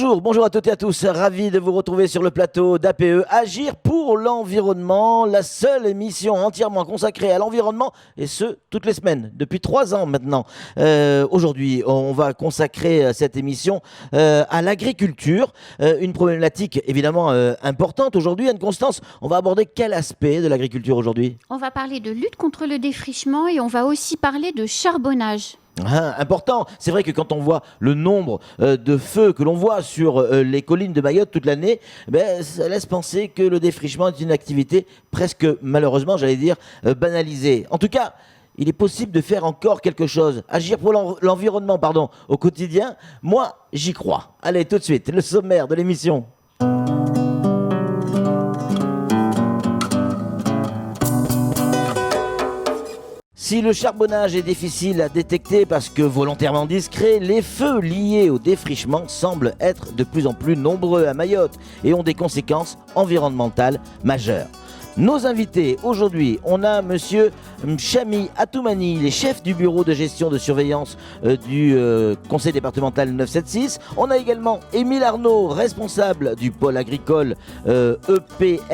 Bonjour, bonjour à toutes et à tous. Ravi de vous retrouver sur le plateau d'APE Agir pour l'environnement, la seule émission entièrement consacrée à l'environnement, et ce, toutes les semaines, depuis 3 ans maintenant. Aujourd'hui, on va consacrer cette émission à l'agriculture, une problématique évidemment importante aujourd'hui. Anne-Constance, on va aborder quel aspect de l'agriculture aujourd'hui ? On va parler de lutte contre le défrichement et on va aussi parler de charbonnage. Ah, important. C'est vrai que quand on voit le nombre de feux que l'on voit sur les collines de Mayotte toute l'année, ça laisse penser que le défrichement est une activité presque, malheureusement, j'allais dire, banalisée. En tout cas, il est possible de faire encore quelque chose. Agir pour l'environnement, au quotidien. Moi, j'y crois. Allez, tout de suite, le sommaire de l'émission. Si le charbonnage est difficile à détecter parce que volontairement discret, les feux liés au défrichement semblent être de plus en plus nombreux à Mayotte et ont des conséquences environnementales majeures. Nos invités aujourd'hui, on a monsieur Mchami Atoumani, il est chef du bureau de gestion de surveillance du conseil départemental 976. On a également Émile Arnaud, responsable du pôle agricole EPFAM.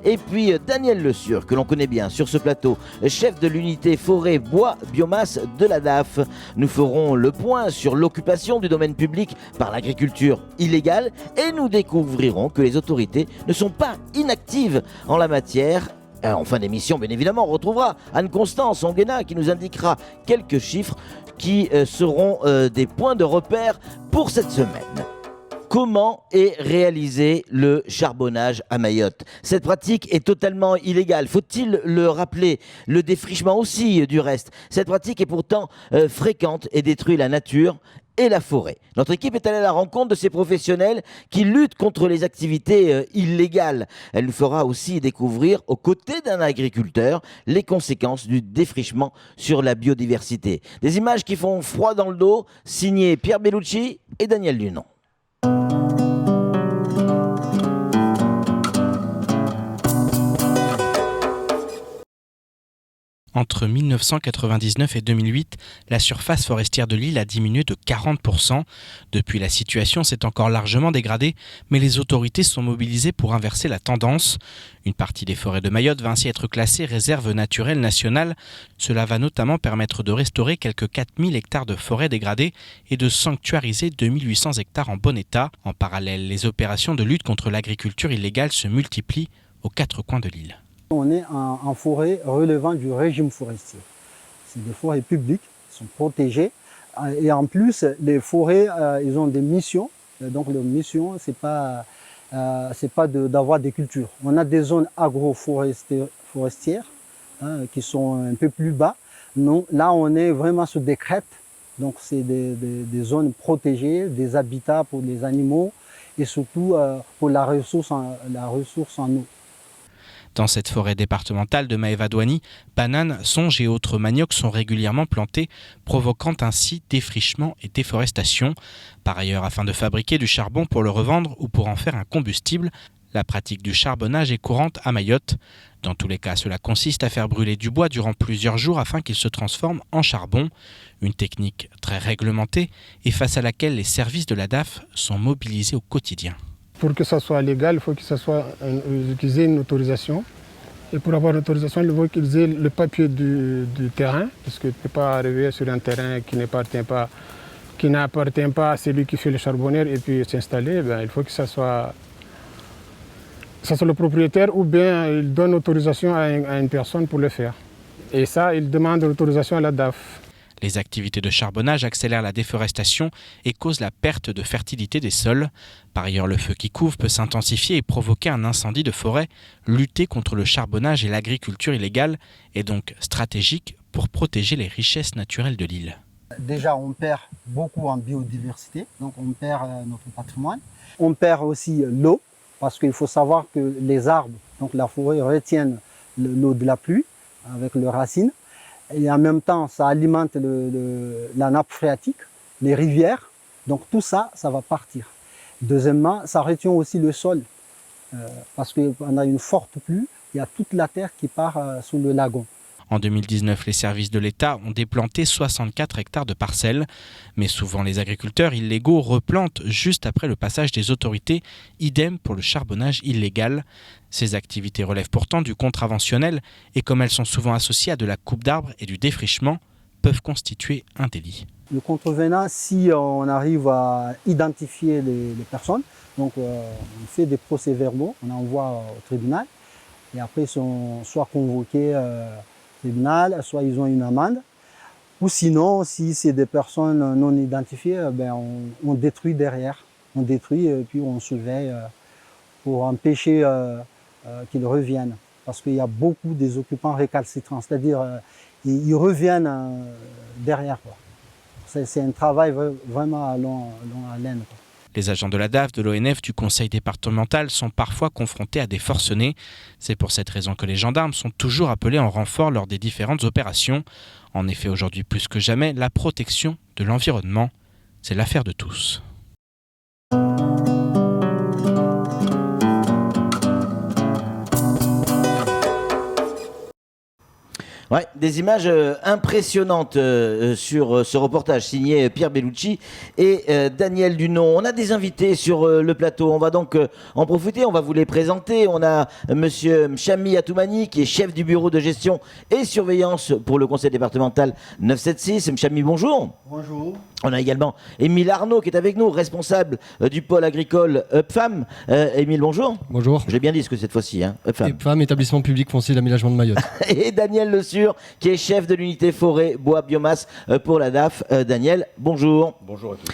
Et puis Daniel Le Sur, que l'on connaît bien sur ce plateau, chef de l'unité forêt bois biomasse de la DAF. Nous ferons le point sur l'occupation du domaine public par l'agriculture illégale et nous découvrirons que les autorités ne sont pas inactives en la matière. En fin d'émission, bien évidemment, on retrouvera Anne-Constance Onguena qui nous indiquera quelques chiffres qui seront des points de repère pour cette semaine. Comment est réalisé le charbonnage à Mayotte ? Cette pratique est totalement illégale. Faut-il le rappeler ? Le défrichement aussi, du reste. Cette pratique est pourtant fréquente et détruit la nature et la forêt. Notre équipe est allée à la rencontre de ces professionnels qui luttent contre les activités illégales. Elle nous fera aussi découvrir, aux côtés d'un agriculteur, les conséquences du défrichement sur la biodiversité. Des images qui font froid dans le dos, signées Pierre Bellucci et Daniel Lunon. Entre 1999 et 2008, la surface forestière de l'île a diminué de 40%. Depuis, la situation s'est encore largement dégradée, mais les autorités sont mobilisées pour inverser la tendance. Une partie des forêts de Mayotte va ainsi être classée réserve naturelle nationale. Cela va notamment permettre de restaurer quelques 4000 hectares de forêts dégradées et de sanctuariser 2800 hectares en bon état. En parallèle, les opérations de lutte contre l'agriculture illégale se multiplient aux 4 coins de l'île. On est en forêt relevant du régime forestier. C'est des forêts publiques, qui sont protégées. Et en plus, les forêts, ils ont des missions. Donc, leur mission, c'est pas d'avoir des cultures. On a des zones agroforestières qui sont un peu plus bas. Non, là, on est vraiment sur des crêtes. Donc, c'est des zones protégées, des habitats pour les animaux et surtout pour la ressource en eau. Dans cette forêt départementale de Maeva-Douani, bananes, songes et autres maniocs sont régulièrement plantés, provoquant ainsi défrichement et déforestation. Par ailleurs, afin de fabriquer du charbon pour le revendre ou pour en faire un combustible, la pratique du charbonnage est courante à Mayotte. Dans tous les cas, cela consiste à faire brûler du bois durant plusieurs jours afin qu'il se transforme en charbon. Une technique très réglementée et face à laquelle les services de la DAF sont mobilisés au quotidien. Pour que ça soit légal, il faut que ça soit qu'ils aient une autorisation. Et pour avoir l'autorisation, il faut qu'ils aient le papier du terrain, parce que tu ne peux pas arriver sur un terrain qui n'appartient pas à celui qui fait le charbonnier et puis s'installer. Il faut que ça soit le propriétaire ou bien il donne l'autorisation à une personne pour le faire. Et ça, il demande l'autorisation à la DAF. Les activités de charbonnage accélèrent la déforestation et causent la perte de fertilité des sols. Par ailleurs, le feu qui couvre peut s'intensifier et provoquer un incendie de forêt. Lutter contre le charbonnage et l'agriculture illégale est donc stratégique pour protéger les richesses naturelles de l'île. Déjà, on perd beaucoup en biodiversité, donc on perd notre patrimoine. On perd aussi l'eau, parce qu'il faut savoir que les arbres, donc la forêt, retiennent l'eau de la pluie avec leurs racines. Et en même temps, ça alimente la nappe phréatique, les rivières. Donc tout ça, ça va partir. Deuxièmement, ça retient aussi le sol. Parce qu'on a une forte pluie, il y a toute la terre qui part sous le lagon. En 2019, les services de l'État ont déplanté 64 hectares de parcelles. Mais souvent, les agriculteurs illégaux replantent juste après le passage des autorités. Idem pour le charbonnage illégal. Ces activités relèvent pourtant du contraventionnel et comme elles sont souvent associées à de la coupe d'arbres et du défrichement, peuvent constituer un délit. Le contrevenant, si on arrive à identifier les personnes, donc on fait des procès-verbaux, on envoie au tribunal, et après ils sont soit convoqués au tribunal, soit ils ont une amende, ou sinon, si c'est des personnes non identifiées, on détruit derrière, on détruit et puis on surveille pour empêcher qu'ils reviennent. Parce qu'il y a beaucoup des occupants récalcitrants, c'est-à-dire ils reviennent derrière, quoi. C'est un travail vraiment à long haleine. Les agents de la DAF, de l'ONF, du conseil départemental sont parfois confrontés à des forcenés. C'est pour cette raison que les gendarmes sont toujours appelés en renfort lors des différentes opérations. En effet, aujourd'hui plus que jamais, la protection de l'environnement, c'est l'affaire de tous. Ouais, des images impressionnantes sur ce reportage signé Pierre Bellucci et Daniel Dunon. On a des invités sur le plateau, on va donc en profiter, on va vous les présenter. On a monsieur Mchami Atoumani qui est chef du bureau de gestion et surveillance pour le conseil départemental 976. Mchami, bonjour. Bonjour. On a également Émile Arnaud qui est avec nous, responsable du pôle agricole UPFAM. Émile, bonjour. Bonjour. J'ai bien dit ce que cette fois-ci, hein, UPFAM. UPFAM, établissement public foncier d'aménagement de Mayotte. Et Daniel Le Sur, qui est chef de l'unité forêt, bois, biomasse pour la DAF. Daniel, bonjour. Bonjour à tous.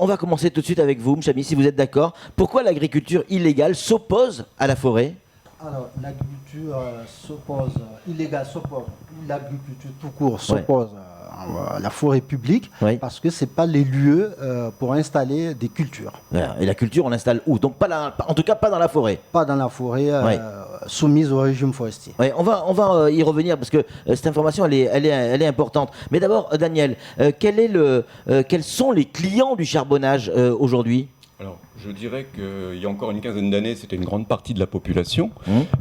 On va commencer tout de suite avec vous, Mchami, si vous êtes d'accord. Pourquoi l'agriculture illégale s'oppose à la forêt ? Alors, l'agriculture illégale s'oppose, l'agriculture tout court s'oppose à la forêt publique parce que ce n'est pas les lieux pour installer des cultures. Voilà. Et la culture, on l'installe où ? Donc, en tout cas, pas dans la forêt. Pas dans la forêt soumise au régime forestier. Ouais, on va y revenir parce que cette information, elle est importante. Mais d'abord, Daniel, quels sont les clients du charbonnage aujourd'hui ? Alors, je dirais qu'il y a encore une quinzaine d'années, c'était une grande partie de la population.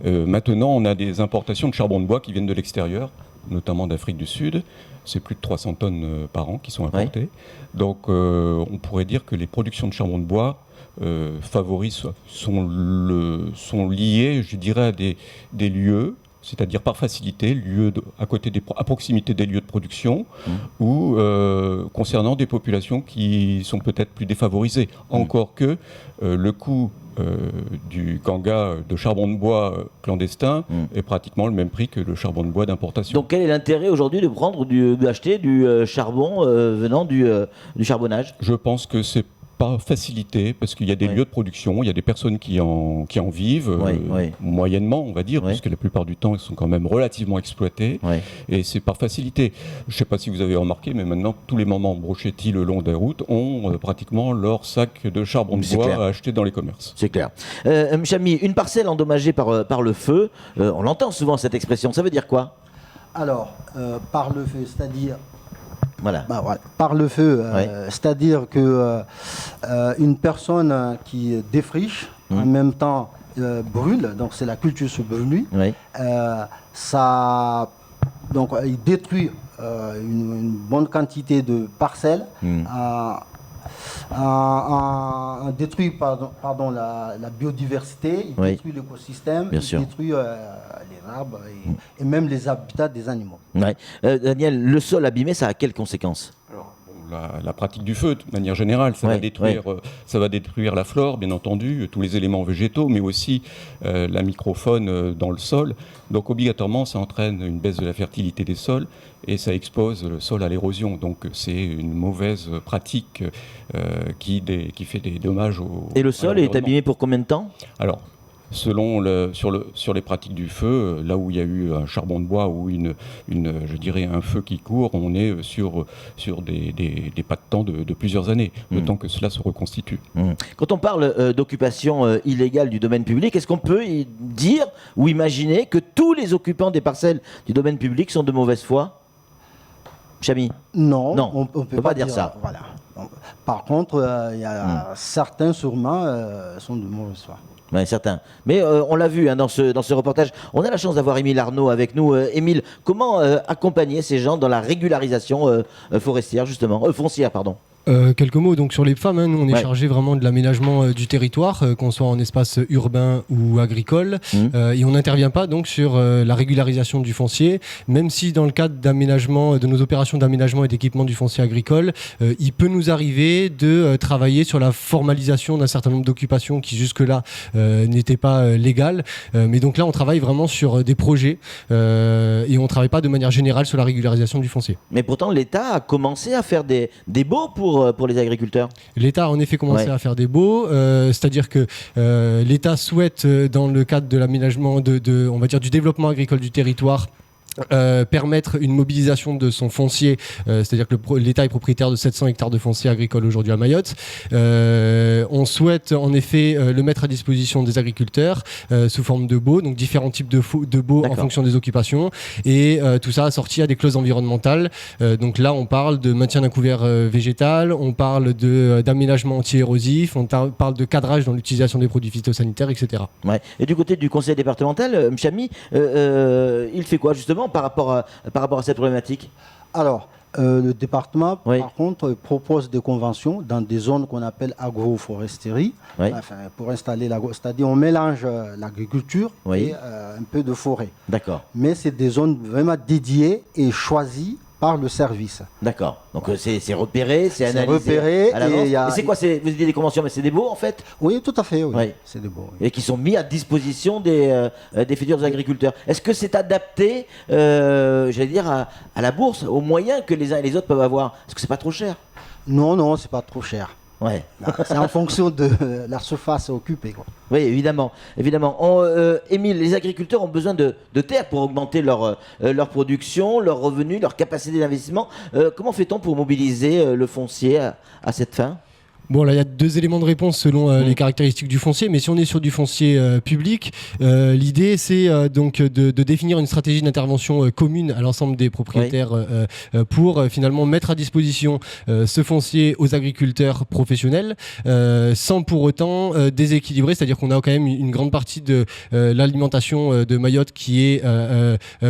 Maintenant, on a des importations de charbon de bois qui viennent de l'extérieur, notamment d'Afrique du Sud. C'est plus de 300 tonnes par an qui sont importées. Donc, on pourrait dire que les productions de charbon de bois favorisent, sont liées, je dirais, à des lieux, c'est-à-dire par facilité, à proximité des lieux de production ou concernant des populations qui sont peut-être plus défavorisées. Encore que le coût du ganga de charbon de bois clandestin est pratiquement le même prix que le charbon de bois d'importation. Donc quel est l'intérêt aujourd'hui d'acheter du charbon venant du charbonnage ? Je pense que c'est par facilité, parce qu'il y a des lieux de production, il y a des personnes qui en vivent, moyennement, on va dire, parce que la plupart du temps, ils sont quand même relativement exploités, et c'est par facilité. Je ne sais pas si vous avez remarqué, mais maintenant, tous les mamans brochetti le long des routes ont pratiquement leur sac de charbon de bois à acheter dans les commerces. C'est clair. Mchami, une parcelle endommagée par le feu, on l'entend souvent cette expression, ça veut dire quoi ? Alors, par le feu, c'est-à-dire... Voilà. Par le feu, c'est-à-dire que une personne qui défriche, en même temps brûle, donc c'est la culture sous brûle, il détruit une bonne quantité de parcelles, détruit la biodiversité, il détruit l'écosystème, détruit les arbres et même les habitats des animaux. Daniel, le sol abîmé, ça a quelles conséquences ? Alors, la pratique du feu, de manière générale, ça va détruire la flore, bien entendu, tous les éléments végétaux, mais aussi la microfaune dans le sol. Donc obligatoirement, ça entraîne une baisse de la fertilité des sols et ça expose le sol à l'érosion. Donc c'est une mauvaise pratique qui fait des dommages au... Et le sol est abîmé pour combien de temps ? Alors, sur les pratiques du feu, là où il y a eu un charbon de bois ou je dirais un feu qui court, on est sur des pas de temps de plusieurs années, le temps que cela se reconstitue. Quand on parle d'occupation illégale du domaine public, est-ce qu'on peut dire ou imaginer que tous les occupants des parcelles du domaine public sont de mauvaise foi ? Mchami ? Non, on ne peut pas dire ça. Voilà. Par contre, il y a certains sûrement sont de mauvaise foi. Oui, certain. Mais on l'a vu dans ce reportage. On a la chance d'avoir Émile Arnaud avec nous. Émile, comment accompagner ces gens dans la régularisation forestière, justement, foncière, pardon? Quelques mots donc sur les femmes, hein. Nous on est chargé vraiment de l'aménagement du territoire, qu'on soit en espace urbain ou agricole, et on n'intervient pas donc sur la régularisation du foncier, même si dans le cadre d'aménagement, de nos opérations d'aménagement et d'équipement du foncier agricole, il peut nous arriver de travailler sur la formalisation d'un certain nombre d'occupations qui jusque-là n'étaient pas légales, mais donc là on travaille vraiment sur des projets et on ne travaille pas de manière générale sur la régularisation du foncier. Mais pourtant l'État a commencé à faire des baux pour les agriculteurs. L'État a en effet commencé à faire des baux, c'est-à-dire que l'État souhaite, dans le cadre de l'aménagement, on va dire du développement agricole du territoire, permettre une mobilisation de son foncier, c'est-à-dire que l'État est propriétaire de 700 hectares de foncier agricole aujourd'hui à Mayotte. On souhaite en effet le mettre à disposition des agriculteurs sous forme de baux, donc différents types de baux en fonction des occupations, et tout ça assorti à des clauses environnementales. Donc là on parle de maintien d'un couvert végétal, on parle d'aménagement anti-érosif, on parle de cadrage dans l'utilisation des produits phytosanitaires, etc. Ouais. Et du côté du conseil départemental, Mchami, il fait quoi justement par rapport à cette problématique? Alors, le département, par contre, propose des conventions dans des zones qu'on appelle agroforesterie, enfin, pour installer c'est-à-dire on mélange l'agriculture et un peu de forêt. D'accord. Mais c'est des zones vraiment dédiées et choisies par le service. D'accord. Donc c'est repéré, c'est analysé. C'est repéré. À l'avance. Et c'est quoi? Vous dites des conventions, mais c'est des baux en fait? Oui, tout à fait. Oui. C'est des baux. Et qui sont mis à disposition des futurs agriculteurs. Est-ce que c'est adapté, j'allais dire, à la bourse, aux moyens que les uns et les autres peuvent avoir? Est-ce que c'est pas trop cher? Non, c'est pas trop cher. Ouais. C'est en fonction de la surface occupée, quoi. Oui, évidemment. Émile, les agriculteurs ont besoin de terre pour augmenter leur production, leurs revenus, leur capacité d'investissement. Comment fait-on pour mobiliser le foncier à cette fin? Bon, là, il y a deux éléments de réponse selon les caractéristiques du foncier, mais si on est sur du foncier public, l'idée c'est donc de définir une stratégie d'intervention commune à l'ensemble des propriétaires pour finalement mettre à disposition ce foncier aux agriculteurs professionnels sans pour autant déséquilibrer, c'est-à-dire qu'on a quand même une grande partie de l'alimentation de Mayotte qui est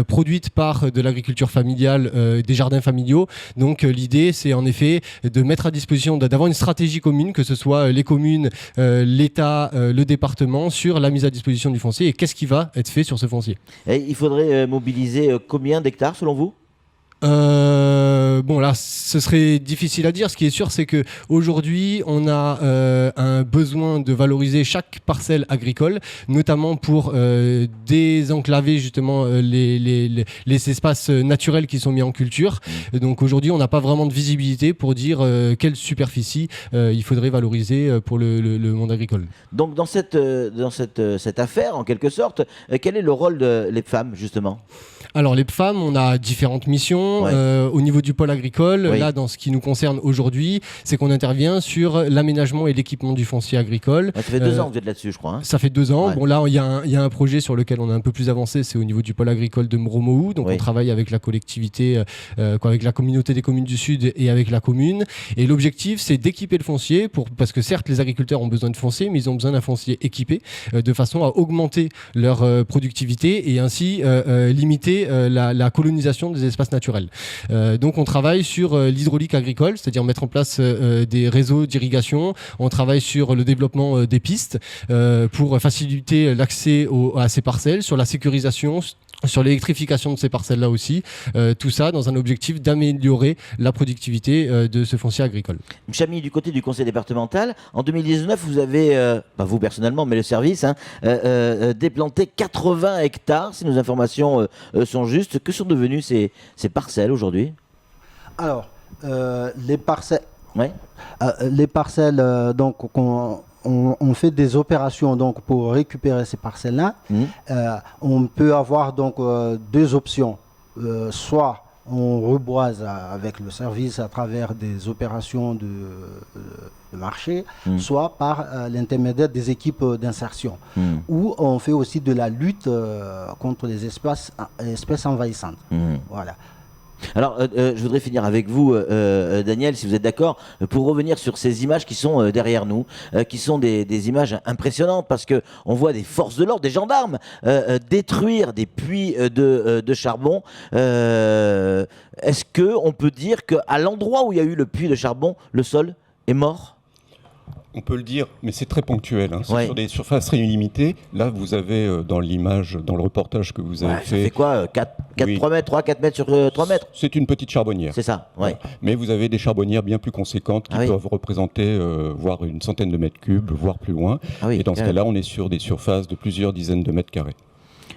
produite par de l'agriculture familiale, des jardins familiaux. Donc l'idée c'est en effet de mettre à disposition, d'avoir une stratégie commune, que ce soit les communes, l'État, le département, sur la mise à disposition du foncier et qu'est-ce qui va être fait sur ce foncier. Et il faudrait mobiliser combien d'hectares selon vous? Bon là ce serait difficile à dire. Ce qui est sûr c'est que aujourd'hui on a un besoin de valoriser chaque parcelle agricole, notamment pour désenclaver justement les espaces naturels qui sont mis en culture. Et donc aujourd'hui on n'a pas vraiment de visibilité pour dire quelle superficie il faudrait valoriser pour le monde agricole. Donc dans cette affaire en quelque sorte, quel est le rôle des femmes justement? Alors les femmes, on a différentes missions au niveau du pôle agricole. Là, dans ce qui nous concerne aujourd'hui, c'est qu'on intervient sur l'aménagement et l'équipement du foncier agricole. Ça fait 2 ans que vous êtes là-dessus, je crois. Ça fait 2 ans. Bon là, il y a un projet sur lequel on est un peu plus avancé, c'est au niveau du pôle agricole de Mromoou. Donc on travaille avec la collectivité, avec la communauté des communes du Sud et avec la commune. Et l'objectif, c'est d'équiper le foncier, parce que certes, les agriculteurs ont besoin de foncier, mais ils ont besoin d'un foncier équipé de façon à augmenter leur productivité et ainsi limiter la colonisation des espaces naturels. Donc on travaille sur l'hydraulique agricole, c'est-à-dire mettre en place des réseaux d'irrigation. On travaille sur le développement des pistes pour faciliter l'accès à ces parcelles, sur la sécurisation, sur l'électrification de ces parcelles-là aussi, tout ça dans un objectif d'améliorer la productivité de ce foncier agricole. Mchami, du côté du conseil départemental, en 2019, vous avez, pas vous personnellement, mais le service, déplanté 80 hectares, si nos informations sont justes. Que sont devenues ces parcelles aujourd'hui? Alors, les parcelles, donc, on fait des opérations donc, pour récupérer ces parcelles-là. On peut avoir donc 2 options. Soit on reboise avec le service à travers des opérations de marché, soit par l'intermédiaire des équipes d'insertion, où on fait aussi de la lutte contre les espèces envahissantes. Voilà. Alors, je voudrais finir avec vous, Daniel, si vous êtes d'accord, pour revenir sur ces images qui sont derrière nous, qui sont des images impressionnantes, parce que on voit des forces de l'ordre, des gendarmes, détruire des puits de charbon. Est-ce qu'on peut dire qu'à l'endroit où il y a eu le puits de charbon, le sol est mort ? On peut le dire, mais c'est très ponctuel. C'est sur des surfaces très limitées. Là, vous avez dans l'image, dans le reportage que vous avez fait... Ça fait quoi 3-4 mètres sur 3 mètres? C'est une petite charbonnière. C'est ça, ouais. Mais vous avez des charbonnières bien plus conséquentes qui peuvent représenter voire une centaine de mètres cubes, voire plus loin. Et dans ce cas-là, on est sur des surfaces de plusieurs dizaines de mètres carrés.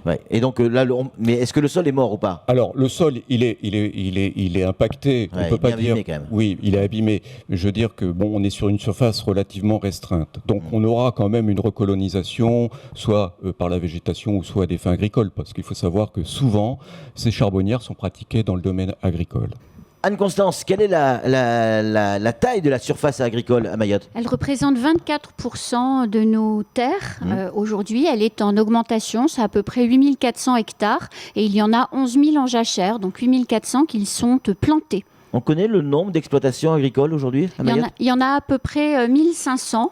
Ouais. Et donc là, mais est-ce que le sol est mort ou pas? Alors le sol, il est impacté. On peut pas dire. Quand même. Oui, il est abîmé. Je veux dire que bon, on est sur une surface relativement restreinte. Donc on aura quand même une recolonisation, soit par la végétation ou soit à des fins agricoles, parce qu'il faut savoir que souvent ces charbonnières sont pratiquées dans le domaine agricole. Anne-Constance, quelle est la taille de la surface agricole à Mayotte? Elle représente 24% de nos terres. Aujourd'hui, elle est en augmentation. C'est à peu près 8400 hectares. Et il y en a 11 000 en jachère, donc 8400 qui sont plantés. On connaît le nombre d'exploitations agricoles aujourd'hui à Mayotte? Il y en a à peu près 1500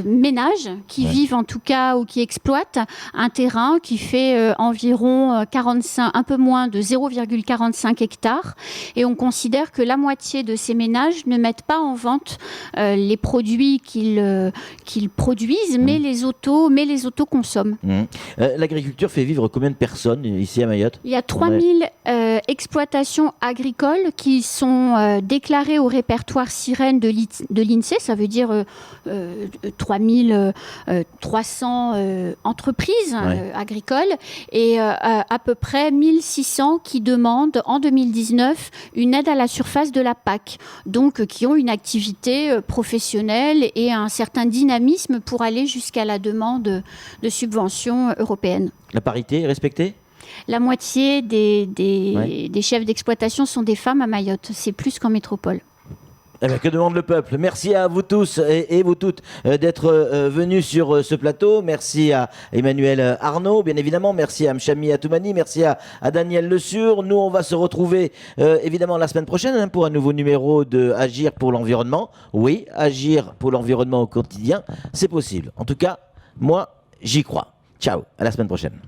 ménages qui vivent en tout cas ou qui exploitent un terrain qui fait environ un peu moins de 0,45 hectares. Et on considère que la moitié de ces ménages ne mettent pas en vente les produits qu'ils produisent, mais les autoconsomment. L'agriculture fait vivre combien de personnes ici à Mayotte? Il y a 3000 exploitations agricoles qui sont déclarées au répertoire sirène de l'INSEE, ça veut dire 3300 entreprises agricoles et à peu près 1600 qui demandent en 2019 une aide à la surface de la PAC, donc qui ont une activité professionnelle et un certain dynamisme pour aller jusqu'à la demande de subventions européennes. La parité est respectée ? La moitié des chefs d'exploitation sont des femmes à Mayotte. C'est plus qu'en métropole. Eh bien, que demande le peuple? Merci à vous tous et vous toutes d'être venus sur ce plateau. Merci à Emmanuel Arnaud, bien évidemment. Merci à Mchami Atoumani. Merci à Daniel Le Sur. Nous, on va se retrouver évidemment la semaine prochaine pour un nouveau numéro de Agir pour l'environnement. Oui, agir pour l'environnement au quotidien, c'est possible. En tout cas, moi, j'y crois. Ciao, à la semaine prochaine.